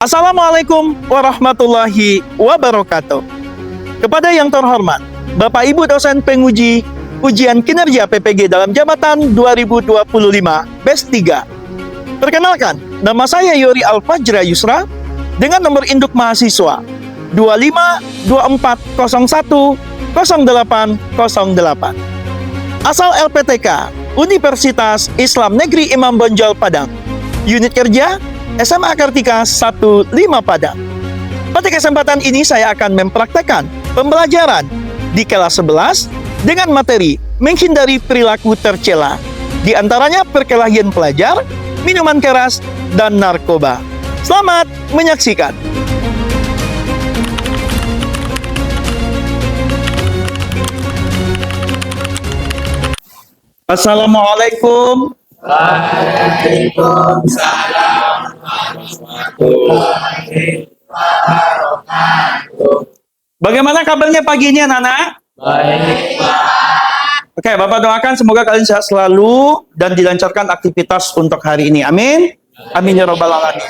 Assalamualaikum warahmatullahi wabarakatuh. Kepada yang terhormat, Bapak Ibu dosen penguji ujian kinerja PPG dalam jabatan 2025 BES 3. Perkenalkan, nama saya Yori Alfajra Yusra dengan nomor induk mahasiswa 2524010808. Asal LPTK Universitas Islam Negeri Imam Bonjol Padang. Unit kerja SMA Kartika 15 Padang. Pada kesempatan ini saya akan mempraktekkan pembelajaran di kelas 11 dengan materi menghindari perilaku tercela. Di antaranya perkelahian pelajar, minuman keras, dan narkoba. Selamat menyaksikan. Assalamualaikum. Waalaikumsalam warahmatullahi wabarakatuh. Bagaimana kabarnya pagi ini anak-anak? Baik, Pak. Oke, Bapak doakan semoga kalian sehat selalu dan dilancarkan aktivitas untuk hari ini. Amin. Amin ya robbal alamin.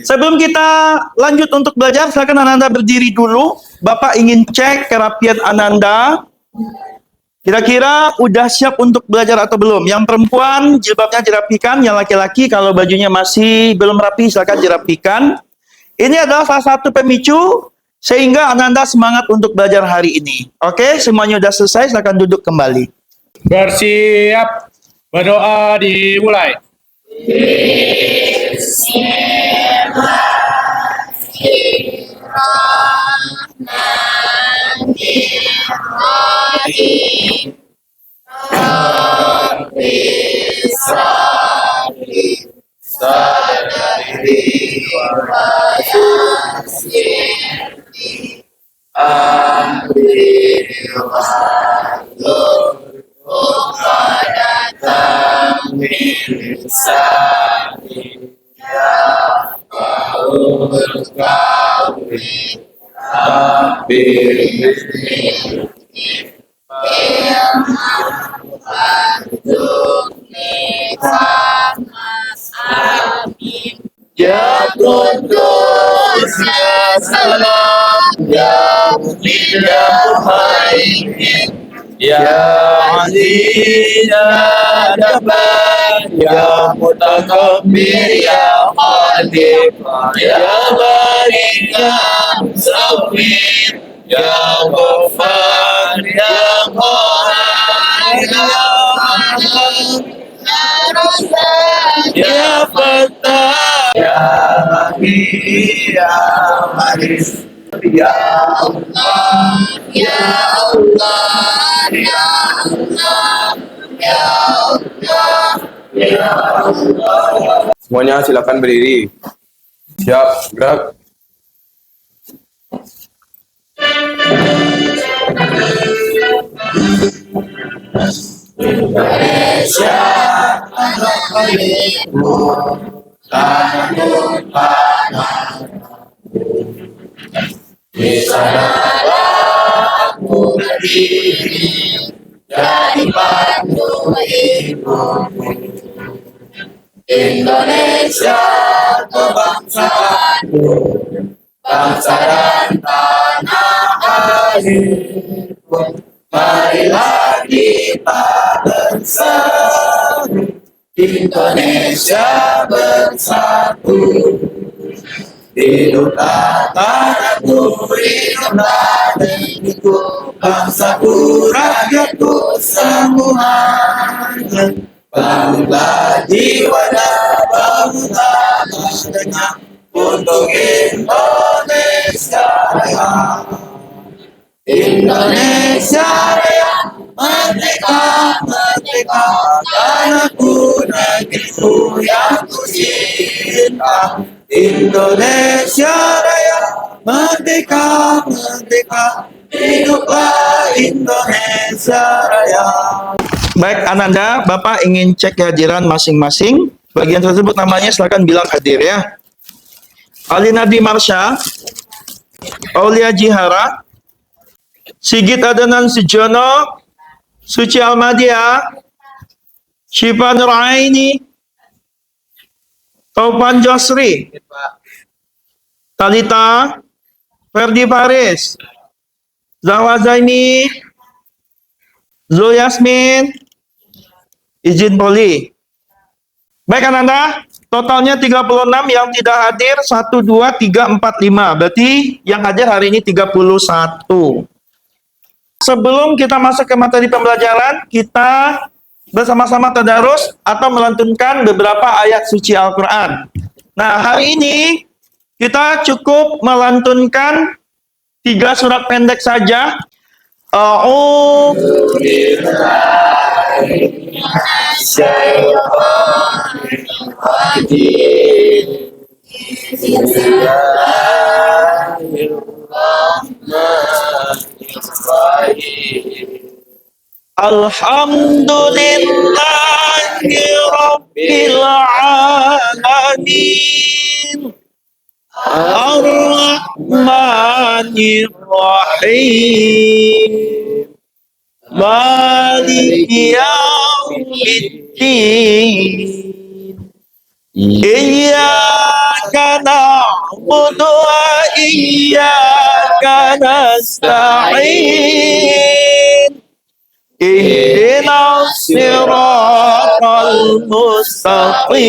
Sebelum kita lanjut untuk belajar, silakan Ananda berdiri dulu. Bapak ingin cek kerapian Ananda. Kira-kira udah siap untuk belajar atau belum? Yang perempuan jilbabnya dirapikan, yang laki-laki kalau bajunya masih belum rapi silakan dirapikan. Ini adalah salah satu pemicu sehingga Ananda semangat untuk belajar hari ini. Oke, semuanya udah selesai, silakan duduk kembali. Bersiap, berdoa dimulai. Ya Qudus, ya Salam, ya Mu'min, ya Muhaimin, ya Aziz, ya Jabbar, ya Mutakabbir, ya Khalif, ya Barik, ya Musawwir, ya Ghaffar, ya Qahhar, ya Rahman, ya Fattah, ya Rahim, ya Haris, ya Allah, ya Allah, ya Allah, ya Allah, ya Allah. Semuanya silakan berdiri. Siap, gerak. Indonesia tanah airku, tanah tumpah di sanalah aku berdiri, jadi pandu ibuku. Indonesia kebangsaanku, bangsa dan tanah airku. Marilah kita bersatu, Indonesia bersatu. Hiduplah tanahku, hiduplah negeriku, bangsaku, rakyatku semuanya. Bangunlah jiwa dan bangunlah tengah untuk Indonesia Raya. Indonesia Raya, merdeka, merdeka, tanahku, negeriku yang ku cinta. Indonesia Raya, merdeka, merdeka, hiduplah Indonesia Raya. Baik, Ananda, Bapak ingin cek kehadiran masing-masing. Bagian tersebut namanya silakan bilang hadir ya. Alinadi Marsha, Aulia Jihara, Sigit Adenan Sujono, Suci Almadia, Syifa Nuraini, Taufan Josri, Talita, Ferdi Faris, Zahwa Zaini, Zul Yasmin, izin Poli. Baik Ananda, totalnya 36 yang tidak hadir 1, 2, 3, 4, 5. Berarti yang hadir hari ini 31. Sebelum kita masuk ke materi pembelajaran, kita bersama-sama tadarus atau melantunkan beberapa ayat suci Al-Quran. Nah, hari ini kita cukup melantunkan 3 surat pendek saja. Alhamdulillahi Rabbil Alamin Ar-Rahmanir Rahim Maliki Yaumiddin Iyyaka na'budu wa iyyaka nasta'in Ihdinas siratal mustaqim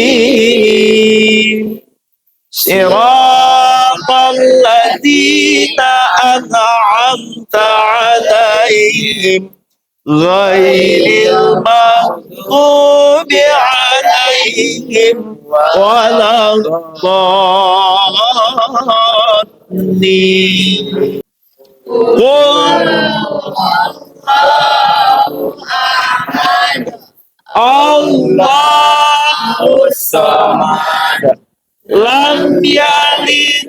Siratal ladzina an'amta 'alaihim ghairil maghdubi 'alaihim waladdallin. Qul Allahus samad lam yalid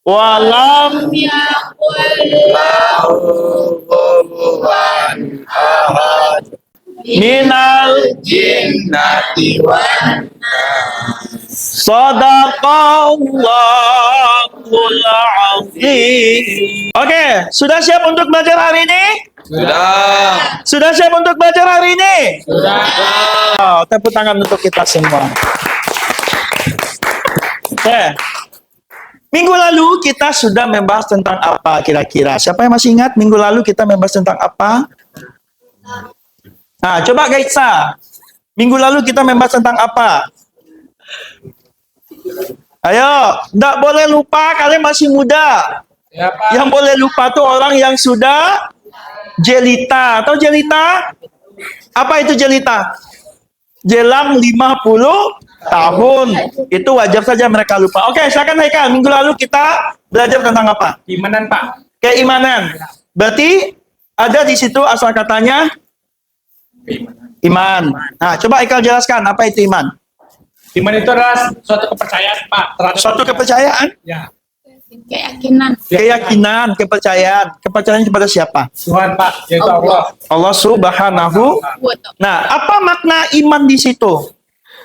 wa lam yakul lahu kufuwan ahad minal jinnati wan nas sadaqallahul azim. Oke, sudah siap untuk belajar hari ini? Sudah. Sudah siap untuk belajar hari ini? Sudah. Oh, tepuk tangan untuk kita semua. Oke. Minggu lalu kita sudah membahas tentang apa kira-kira? Siapa yang masih ingat minggu lalu kita membahas tentang apa? Nah, coba Gaitsa. Minggu lalu kita membahas tentang apa? Ayo, tidak boleh lupa, kalian masih muda. Ya, Pak. Yang boleh lupa tuh orang yang sudah jelita. Atau jelita? Apa itu jelita? Jelang 50 tahun. Itu wajar saja mereka lupa. Oke, silakan Haikal. Minggu lalu kita belajar tentang apa? Imanan, Pak. Keimanan. Berarti ada di situ asal katanya iman. Nah, coba Haikal jelaskan apa itu iman. Iman itu adalah suatu kepercayaan, Pak, terhadap Suatu kepercayaan, ya, Keyakinan. keyakinan, kepercayaan. Kepercayaan kepada siapa? Tuhan, Pak, yaitu Allah. Allah Subhanahu. Nah, apa makna iman di situ?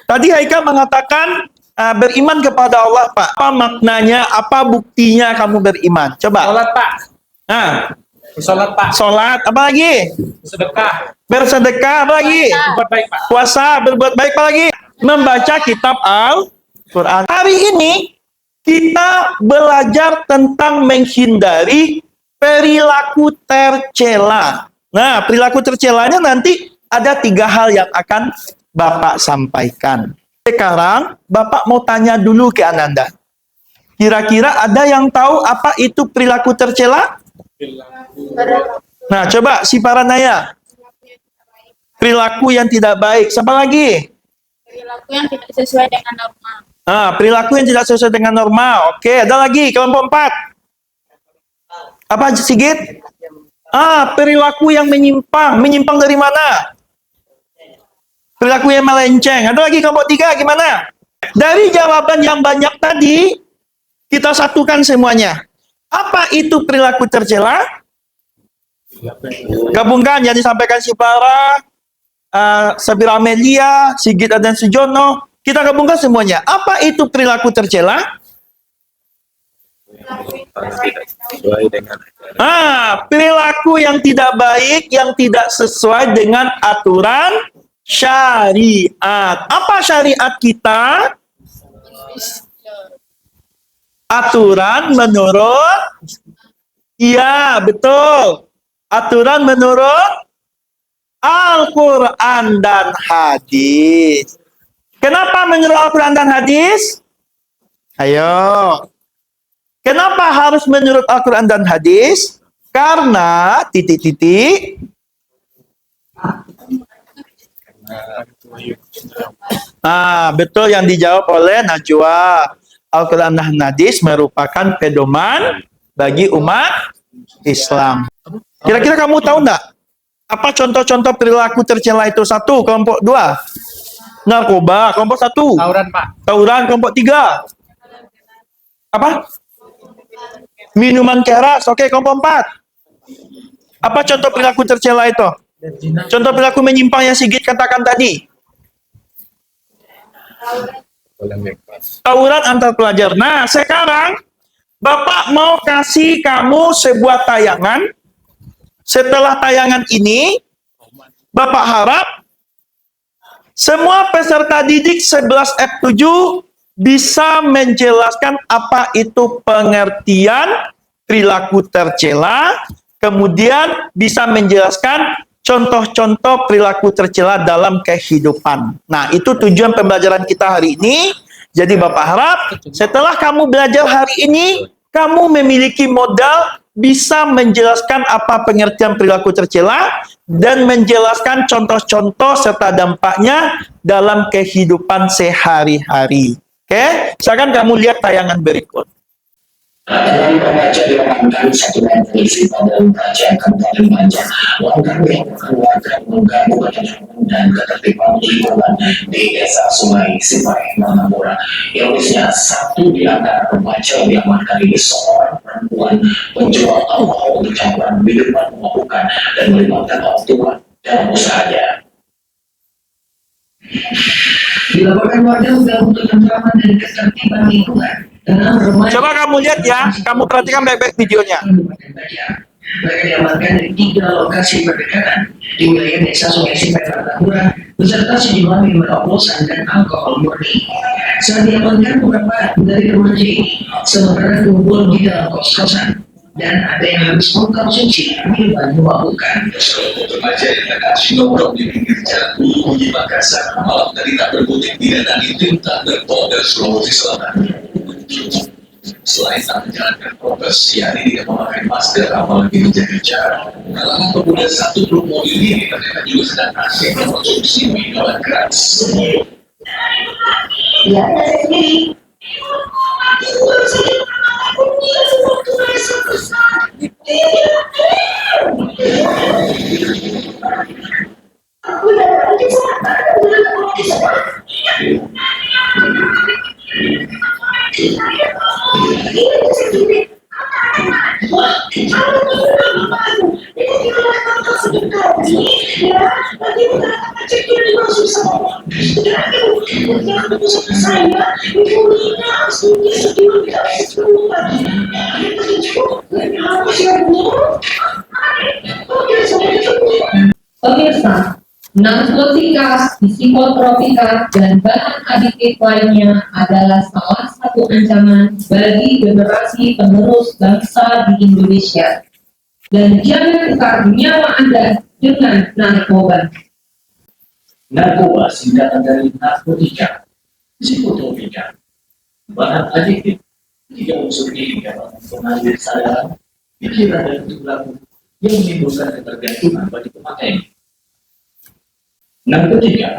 Tadi Haikal mengatakan beriman kepada Allah, Pak. Apa maknanya? Apa buktinya kamu beriman? Coba. Sholat, Pak. Nah, Sholat, Pak. sholat, apa lagi? Sedekah. Bersedekah, apa lagi? Berbuat baik, Pak. Puasa, berbuat baik, apa lagi? Membaca kitab Al-Quran. Hari ini kita belajar tentang menghindari perilaku tercela. Nah, perilaku tercelanya nanti ada 3 hal yang akan Bapak sampaikan. Sekarang Bapak mau tanya dulu ke Ananda. Kira-kira ada yang tahu apa itu perilaku tercela? Nah, coba si Paranaya. Perilaku yang tidak baik. Siapa lagi? Perilaku yang tidak sesuai dengan norma. Perilaku yang tidak sesuai dengan normal. Oke, ada lagi kelompok 4. Apa Sigit? Perilaku yang menyimpang. Menyimpang dari mana? Perilaku yang melenceng. Ada lagi kelompok 3 gimana? Dari jawaban yang banyak tadi, kita satukan semuanya. Apa itu perilaku tercela? Gabungkan yang disampaikan si Farah, Sabira Amelia, Sigit dan Sujono. Kita gabungkan semuanya. Apa itu perilaku tercela? Perilaku yang tidak baik, yang tidak sesuai dengan aturan syariat. Apa syariat kita? Aturan menurut, iya betul. Aturan menurut Al-Quran dan hadis. Kenapa menurut Al-Quran dan hadis? Ayo. Kenapa harus menurut Al-Quran dan hadis? Karena titik-titik. Betul yang dijawab oleh Najwa. Al-Quran dan hadis merupakan pedoman bagi umat Islam. Kira-kira kamu tahu enggak? Apa contoh-contoh perilaku tercela itu? 1, kelompok 2. Narkoba, kelompok 1. Tawuran, Pak. Tawuran, kelompok 3. Apa? Minuman keras, oke, kelompok 4. Apa contoh perilaku tercela itu? Contoh perilaku menyimpang yang Sigit katakan tadi. Tawuran antar pelajar. Nah, sekarang Bapak mau kasih kamu sebuah tayangan. Setelah tayangan ini, Bapak harap semua peserta didik 11F7 bisa menjelaskan apa itu pengertian perilaku tercela, kemudian bisa menjelaskan contoh-contoh perilaku tercela dalam kehidupan. Nah, itu tujuan pembelajaran kita hari ini. Jadi Bapak harap setelah kamu belajar hari ini, kamu memiliki modal bisa menjelaskan apa pengertian perilaku tercela dan menjelaskan contoh-contoh serta dampaknya dalam kehidupan sehari-hari. Oke, silakan kamu lihat tayangan berikut. Dari pembaca dilakukan satu polisi pada membaca kembali membaca langkah yang mengeluarkan mengganggu ketenangan dan ketertiban lingkungan di desa Sungai Sipai, Manapura. Ironisnya, satu di antara pembaca diamankan ini seorang perempuan penjual alkohol untuk campuran minuman memabukkan dan melibatkan orang tua dalam usahanya. Dilaporkan warga mengganggu ketentraman dan ketertiban lingkungan. Coba kamu lihat ya, kamu perhatikan baik-baik videonya. Mereka diamankan dari 3 lokasi berdekatan di wilayah desa Sungai Sipai, Manapura, beserta sejumlah minuman oplosan dan alkohol murni. Saat diamankan beberapa dari remaja ini sementara kumpul di dalam kos-kosan dan ada yang habis mengkonsumsi minuman memabukkan. Remaja yang terkasih nongkrong di pinggir jalan Uji Makassar malam tadi tak berkutik didatangi tim Thunder Polda Sulawesi Selatan. Selain tak menjalankan prokes, yakni tidak memakai masker apalagi menjaga jarak. Kalangan pemuda satu grup mobil ini ternyata juga sedang asik mengkonsumsi minuman keras. Ya, saya sendiri. Pemirsa, narkotika, psikotropika, dan bahan aditif lainnya adalah salah satu ancaman bagi generasi penerus bangsa di Indonesia. Dan jangan tukar nyawa Anda dengan narkoba. Narkoba singkatan dari narkotika, psikotropika, bahan aditif, 3 unsur ini dapat mengalir sadar, pikiran dan perilaku yang menimbulkan ketergantungan bagi pemakainya. Narkotika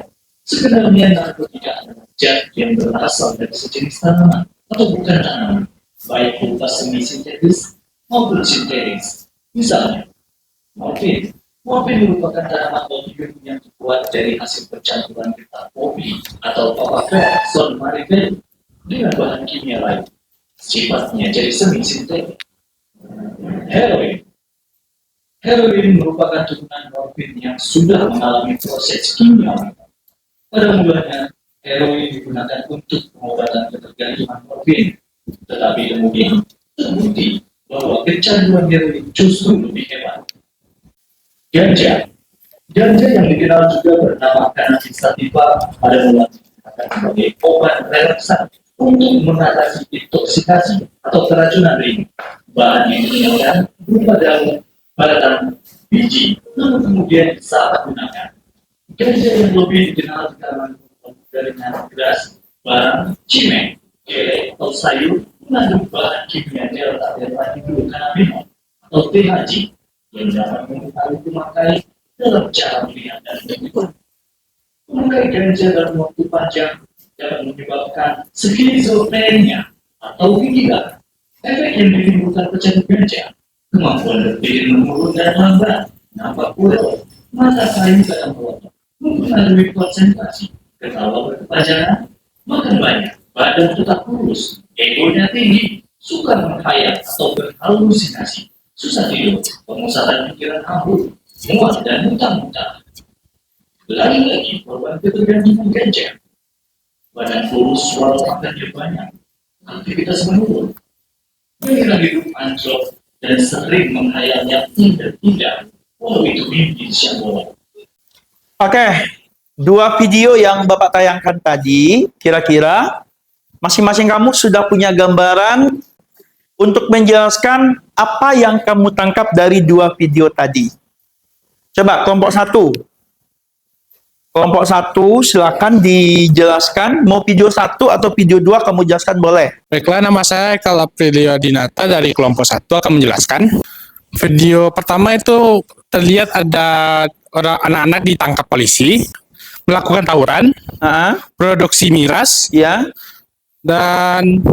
sebenarnya narkotika adalah zat yang berasal dari sejenis tanaman atau bukan tanaman, baik berupa semi sintetis maupun sintetis. Misalnya, morfin. Morfin merupakan tanaman opium yang dibuat dari hasil percampuran getah kopi atau papaver sonmarifel dengan bahan kimia lain. Sifatnya jadi semi sintetis. Heroin. Heroin merupakan turunan morfin yang sudah mengalami proses kimia. Pada mulanya, heroin digunakan untuk pengobatan ketergantungan morfin, tetapi kemudian terbukti bahwa kecanduan heroin justru lebih hebat. Ganja. Ganja yang dikenal juga bernama cannabis sativa pada mulanya digunakan sebagai obat relaksan untuk mengatasi intoksikasi atau keracunan ring. Bahan yang digunakan berupa daun, batang, biji, namun kemudian saat gunakan. Ganja yang lebih dikenal di kalangan jaringan beras, barang, cimeng, kele, atau sayur mengandung bahan kimia delta hidrokanabinol atau THC yang dapat mengetahui pemakai dalam cara melihat dan berpikir. Memakai ganja dalam waktu panjang dapat menyebabkan skizofrenia atau gila. Efek yang ditimbulkan pecandu ganja, kemampuan berpikir menurun dan lambat, nampak buruk, mata kayu kadang melotot, mempengaruhi konsentrasi, ketawa berkepanjangan, makan banyak, badan tetap kurus, egonya tinggi, suka menghayal atau berhalusinasi, susah tidur, pemusatan pikiran ambruk, mual dan muntah-muntah. Lagi-lagi korban ketergantungan ganja. Badan kurus, suara makannya banyak, aktivitas menurun, gaya hidup anjlok, dan sering menghayal yang tidak, walau itu mimpi siang bolong. Oke, dua video yang Bapak tayangkan tadi, kira-kira masing-masing kamu sudah punya gambaran untuk menjelaskan apa yang kamu tangkap dari dua video tadi. Coba kelompok satu. Kelompok satu, silakan dijelaskan. Mau video satu atau video dua kamu jelaskan boleh. Baiklah, nama saya Eka Aprilia Dinata dari kelompok 1 akan menjelaskan. Video pertama itu terlihat ada orang anak-anak ditangkap polisi, melakukan tawuran, produksi miras, Ya, dan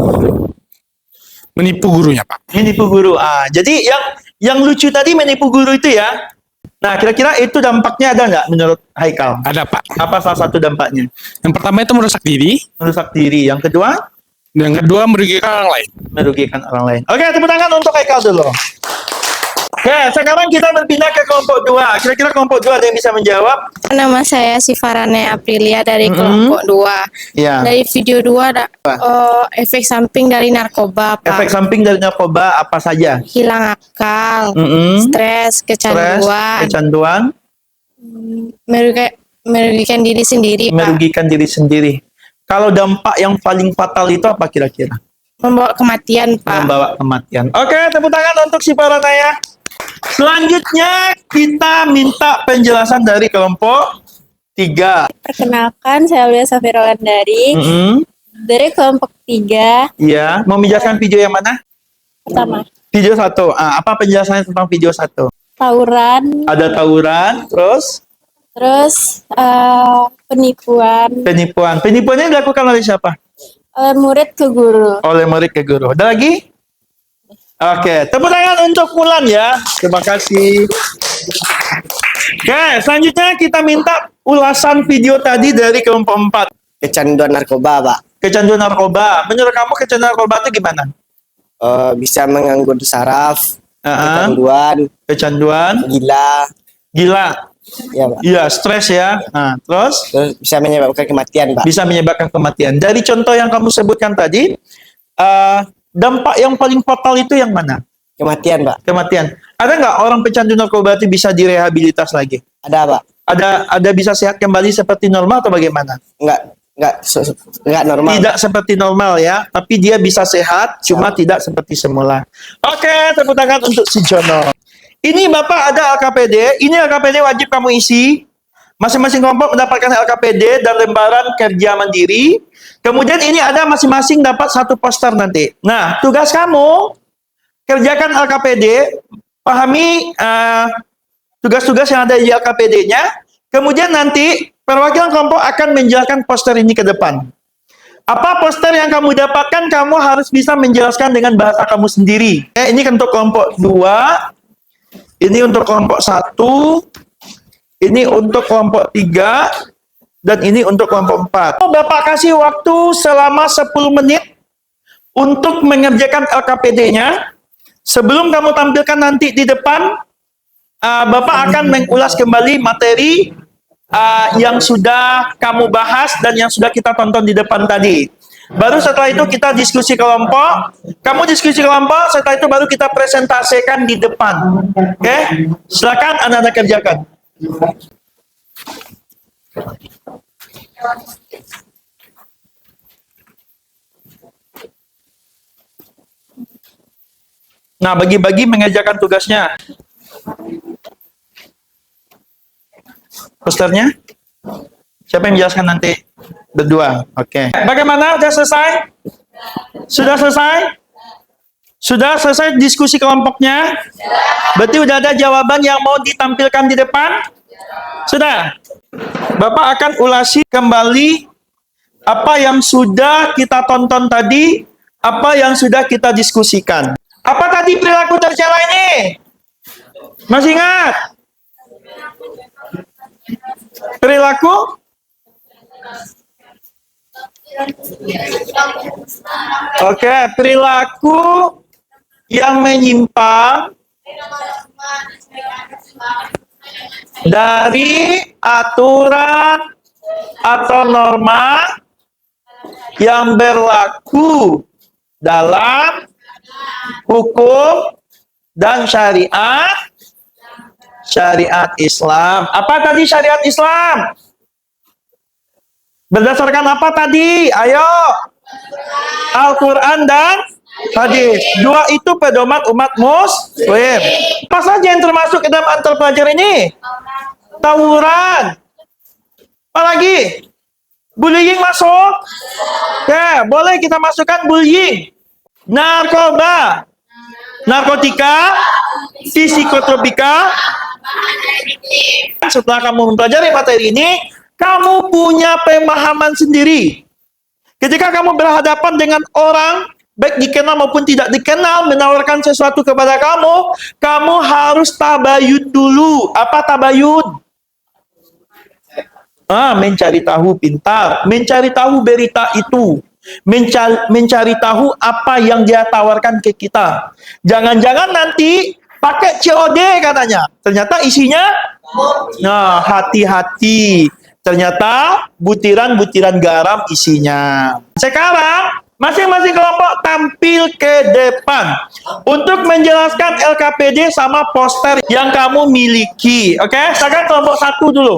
menipu gurunya, Pak. menipu guru. Jadi yang lucu tadi menipu guru itu ya. Nah, kira-kira itu dampaknya ada nggak menurut Haikal? Ada, Pak. Apa salah satu dampaknya? Yang pertama itu merusak diri, Merusak diri. Yang kedua, merugikan orang lain. merugikan orang lain. Oke, tepuk tangan untuk Haikal dulu. Oke, sekarang kita berpindah ke kelompok 2. Kira-kira kelompok 2 ada yang bisa menjawab? Nama saya Sifarane Aprilia dari kelompok 2. Ya. Dari video 2 ada efek samping dari narkoba, Pak. Efek samping dari narkoba apa saja? Hilang akal, Stres, stres, kecanduan, kecanduan, merugikan diri sendiri, Pak. merugikan diri sendiri. Kalau dampak yang paling fatal itu apa kira-kira? Membawa kematian, Pak. Membawa kematian. Oke, tepuk tangan untuk si Paranaya. Selanjutnya kita minta penjelasan dari kelompok 3. Perkenalkan, saya Aulia Safira Landari dari kelompok 3. Iya, mau menjelaskan video yang mana? Pertama, Video 1. Apa penjelasannya tentang video 1? tawuran, Ada tawuran, terus penipuan, penipuan. Penipuannya dilakukan oleh siapa? murid ke guru. Oleh murid ke guru. Ada lagi? Oke, tepuk tangan untuk Mulan ya. Terima kasih. Oke, selanjutnya kita minta ulasan video tadi dari kelompok 4. Kecanduan narkoba, Pak. Kecanduan narkoba. Menurut kamu kecanduan narkoba itu gimana? Bisa mengganggu saraf, kecanduan, Kecanduan, gila, ya, Pak. iya, stres ya. Nah, terus Terus bisa menyebabkan kematian, Pak. bisa menyebabkan kematian. Dari contoh yang kamu sebutkan tadi, dampak yang paling fatal itu yang mana? Kematian, Pak. Kematian. Ada nggak orang pecandu narkoba itu bisa direhabilitas lagi? Ada, Pak. Ada bisa sehat kembali seperti normal atau bagaimana? Enggak normal. Tidak seperti normal ya, tapi dia bisa sehat, cuma tidak seperti semula. Oke, tepuk tangan untuk si Jono. Ini Bapak ada LKPD, ini LKPD wajib kamu isi. Masing-masing kelompok mendapatkan LKPD dan lembaran kerja mandiri. Kemudian ini ada masing-masing dapat satu poster nanti. Nah, tugas kamu kerjakan LKPD, pahami tugas-tugas yang ada di LKPD-nya. Kemudian nanti perwakilan kelompok akan menjelaskan poster ini ke depan. Apa poster yang kamu dapatkan, kamu harus bisa menjelaskan dengan bahasa kamu sendiri. Ini untuk kelompok 2, ini untuk kelompok 1, ini untuk kelompok 3, dan ini untuk kelompok 4. Bapak kasih waktu selama 10 menit untuk mengerjakan LKPD-nya. Sebelum kamu tampilkan nanti di depan, Bapak akan mengulas kembali materi yang sudah kamu bahas dan yang sudah kita tonton di depan tadi. Baru setelah itu kita diskusi kelompok. Kamu diskusi kelompok, setelah itu baru kita presentasikan di depan. Oke? Silakan anak-anak kerjakan. Nah, bagi-bagi mengerjakan tugasnya. Posternya? Siapa yang menjelaskan nanti? Berdua. Oke. Bagaimana? Sudah selesai? Sudah selesai? Sudah selesai diskusi kelompoknya? Berarti udah ada jawaban yang mau ditampilkan di depan? Sudah? Bapak akan ulasi kembali apa yang sudah kita tonton tadi, apa yang sudah kita diskusikan. Apa tadi perilaku tercela ini? Masih ingat? Perilaku? Oke, perilaku yang menyimpang dari aturan atau norma yang berlaku dalam hukum dan syariat Islam. Apa tadi syariat Islam? Berdasarkan apa tadi? Ayo. Al-Quran dan hadis. Dua itu pedoman umat muslim. Apa saja yang termasuk ke dalam antar pelajar ini? Tawuran. Apalagi? Bullying masuk? Ya, boleh kita masukkan bullying. Narkoba. Narkotika. Psikotropika. Setelah kamu mempelajari materi ini, kamu punya pemahaman sendiri. Ketika kamu berhadapan dengan orang, baik dikenal maupun tidak dikenal, menawarkan sesuatu kepada kamu, kamu harus tabayun dulu. Apa tabayun? Mencari tahu pintar, mencari tahu berita itu, mencari tahu apa yang dia tawarkan ke kita. Jangan-jangan nanti pakai COD katanya, ternyata isinya, nah hati-hati. Ternyata butiran-butiran garam isinya. Sekarang, masing-masing kelompok tampil ke depan untuk menjelaskan LKPD sama poster yang kamu miliki. Oke, silakan kelompok 1 dulu.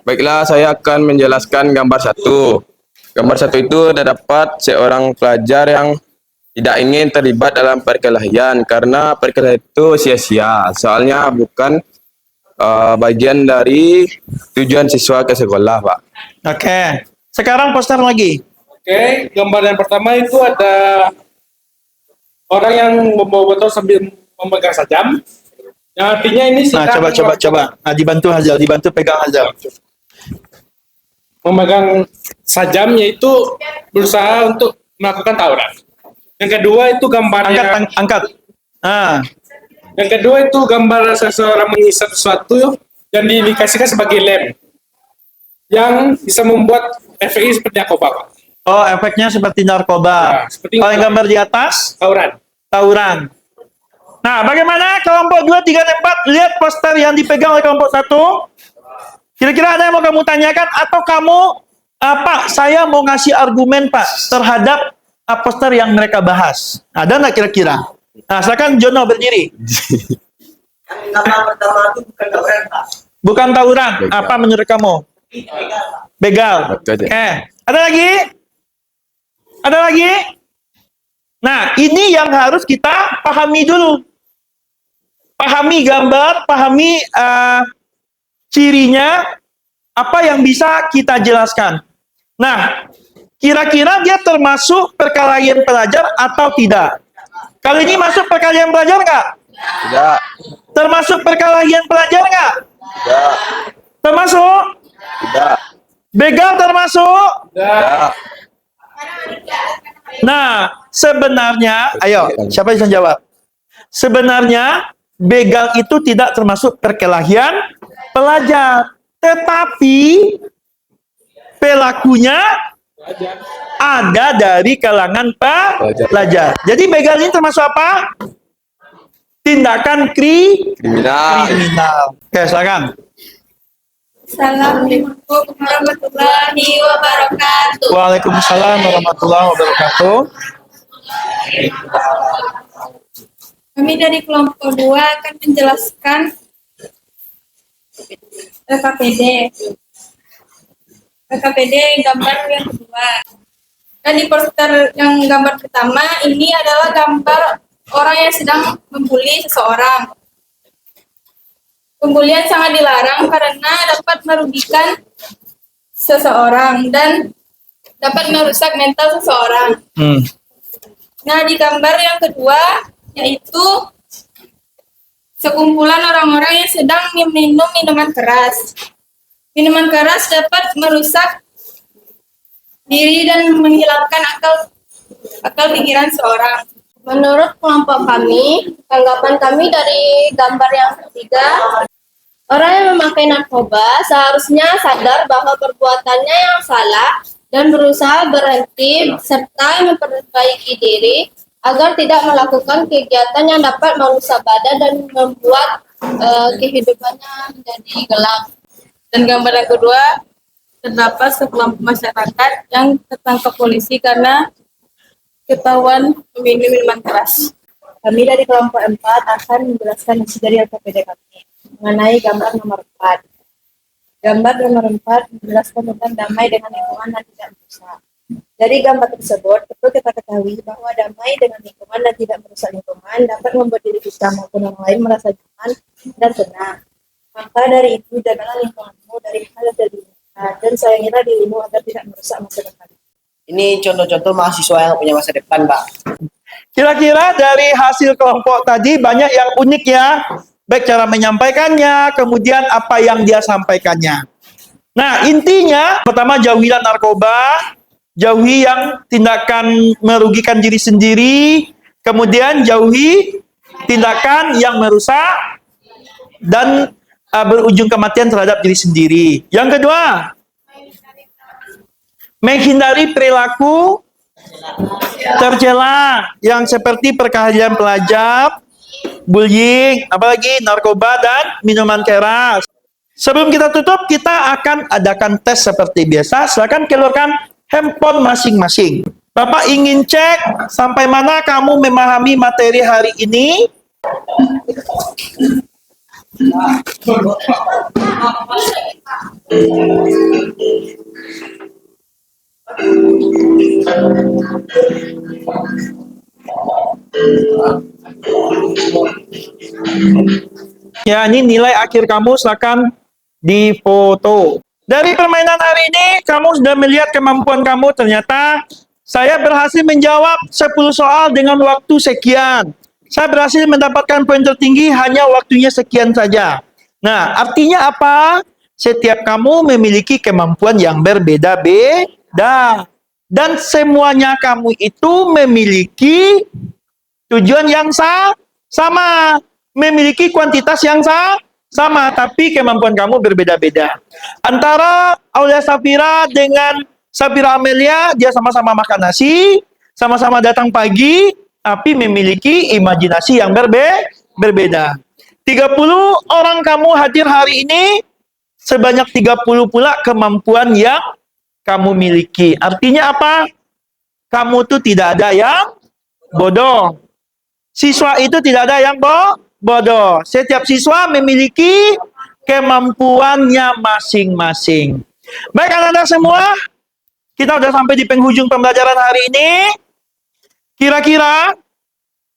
Baiklah, saya akan menjelaskan gambar 1. Gambar 1 itu terdapat seorang pelajar yang tidak ingin terlibat dalam perkelahian karena perkelahian itu sia-sia. Soalnya bukan bagian dari tujuan siswa ke sekolah, Pak. Oke. Sekarang poster lagi. Oke, gambar yang pertama itu ada orang yang membawa botol sambil memegang sajam. Yang artinya ini Nah, sedang coba. Nah, dibantu Hazal, dibantu pegang Hazal. memegang sajam, yaitu berusaha untuk melakukan tawuran. Yang kedua itu gambarnya. Angkat. Yang kedua itu gambar seseorang menghisap sesuatu yang diindikasikan sebagai lem yang bisa membuat efeknya seperti narkoba, Pak. Oh, efeknya seperti narkoba. Nah, seperti Kalau yang gambar di atas, tawuran. Nah, bagaimana kelompok 2, 3, dan 4? Lihat poster yang dipegang oleh kelompok 1. Kira-kira ada yang mau kamu tanyakan atau kamu Pak, saya mau ngasih argumen Pak terhadap poster yang mereka bahas. Ada nggak kira-kira? Nah, silakan Jono berdiri. Nama pertama itu bukan tawuran, Pak. Bukan tawuran. Begal. Apa menurut kamu? Begal. Betul, Oke. Ada lagi? Ada lagi? Nah, ini yang harus kita pahami dulu. Pahami gambar, pahami cirinya, apa yang bisa kita jelaskan. Nah, kira-kira dia termasuk perkelahian pelajar atau tidak? Kali ini masuk perkelahian pelajar nggak? Tidak. Termasuk perkelahian pelajar nggak? Tidak. Termasuk? Tidak. Begal termasuk? Tidak. Nah, sebenarnya, ayo, siapa yang bisa jawab? Sebenarnya, begal itu tidak termasuk perkelahian pelajar. Tetapi, pelakunya ada dari kalangan pelajar. Jadi begal ini termasuk apa? Tindakan Kriminal. Oke, silakan. Assalamualaikum warahmatullahi wabarakatuh. Waalaikumsalam warahmatullahi wabarakatuh. Kami dari kelompok 2 akan menjelaskan LKPD. LKPD gambar yang kedua. Dan di poster yang gambar pertama ini adalah gambar orang yang sedang membuli seseorang. Pembulian sangat dilarang karena dapat merugikan seseorang dan dapat merusak mental seseorang. Nah, di gambar yang kedua, yaitu sekumpulan orang-orang yang sedang minum minuman keras. Minuman keras dapat merusak diri dan menghilangkan akal pikiran seorang. Menurut kelompok kami, tanggapan kami dari gambar yang ketiga, orang yang memakai narkoba seharusnya sadar bahwa perbuatannya yang salah dan berusaha berhenti serta memperbaiki diri agar tidak melakukan kegiatan yang dapat merusak badan dan membuat kehidupannya menjadi gelap. Dan gambar yang kedua, terdapat sekelompok masyarakat yang tertangkap polisi karena ketahuan meminum minuman keras. Kami dari kelompok 4 akan menjelaskan isi dari LKPD kami mengenai gambar nomor 4. Gambar nomor 4 menjelaskan tentang damai dengan lingkungan dan tidak merusak. Dari gambar tersebut, perlu kita ketahui bahwa damai dengan lingkungan dan tidak merusak lingkungan dapat membuat diri kita maupun orang lain merasa nyaman dan tenang. Maka dari itu, jagalah lingkunganmu dari hal yang terlihat dan sayangilah dirimu agar tidak merusak masa depan. Ini contoh-contoh mahasiswa yang punya masa depan, Pak. Kira-kira dari hasil kelompok tadi banyak yang unik ya. Baik cara menyampaikannya, kemudian apa yang dia sampaikannya. Nah, intinya pertama jauhilah narkoba, jauhi yang tindakan merugikan diri sendiri, kemudian jauhi tindakan yang merusak dan berujung kematian terhadap diri sendiri. Yang kedua, menghindari perilaku tercela yang seperti perkelahian pelajar, bullying, apalagi narkoba dan minuman keras. Sebelum kita tutup, kita akan adakan tes seperti biasa. Silakan keluarkan handphone masing-masing. Bapak ingin cek sampai mana kamu memahami materi hari ini. Ya, ini nilai akhir kamu, silakan difoto. Dari permainan hari ini, kamu sudah melihat kemampuan kamu. Ternyata saya berhasil menjawab 10 soal dengan waktu sekian. Saya berhasil mendapatkan poin tertinggi hanya waktunya sekian saja. Nah, artinya apa? Setiap kamu memiliki kemampuan yang berbeda-beda. Dan semuanya kamu itu memiliki tujuan yang sama. Memiliki kuantitas yang sama, tapi kemampuan kamu berbeda-beda. Antara Aulia Safira dengan Safira Amelia, dia sama-sama makan nasi, sama-sama datang pagi, tapi memiliki imajinasi yang berbeda. 30 orang kamu hadir hari ini, sebanyak 30 pula kemampuan yang kamu miliki. Artinya apa? Kamu tuh tidak ada yang bodoh. Siswa itu tidak ada yang bodoh. Setiap siswa memiliki kemampuannya masing-masing. Baik anak-anak semua, kita sudah sampai di penghujung pembelajaran hari ini. Kira-kira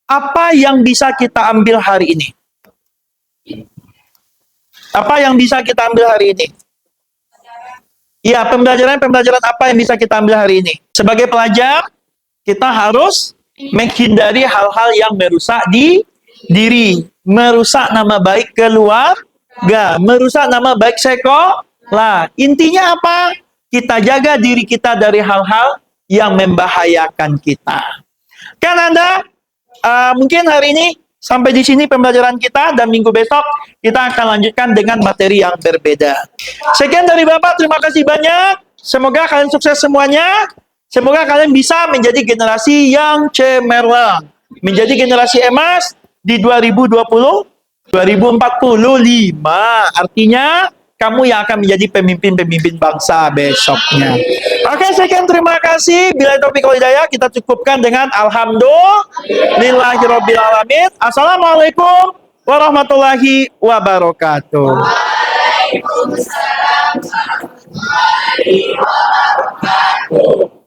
apa yang bisa kita ambil hari ini? Apa yang bisa kita ambil hari ini? Ya, pembelajaran apa yang bisa kita ambil hari ini? Sebagai pelajar, kita harus menghindari hal-hal yang merusak diri, merusak nama baik keluarga, merusak nama baik sekolah. Intinya apa? Kita jaga diri kita dari hal-hal yang membahayakan kita. Kan Anda, mungkin hari ini sampai di sini pembelajaran kita, dan minggu besok kita akan lanjutkan dengan materi yang berbeda. Sekian dari Bapak, terima kasih banyak. Semoga kalian sukses semuanya. Semoga kalian bisa menjadi generasi yang cemerlang, menjadi generasi emas di 2045. Artinya kamu yang akan menjadi pemimpin-pemimpin bangsa besoknya. Oke, sekian terima kasih. Bila taufiq wal hidayah, kita cukupkan dengan alhamdulillahirobbilalamin. Assalamualaikum warahmatullahi wabarakatuh. Waalaikumsalam warahmatullahi wabarakatuh.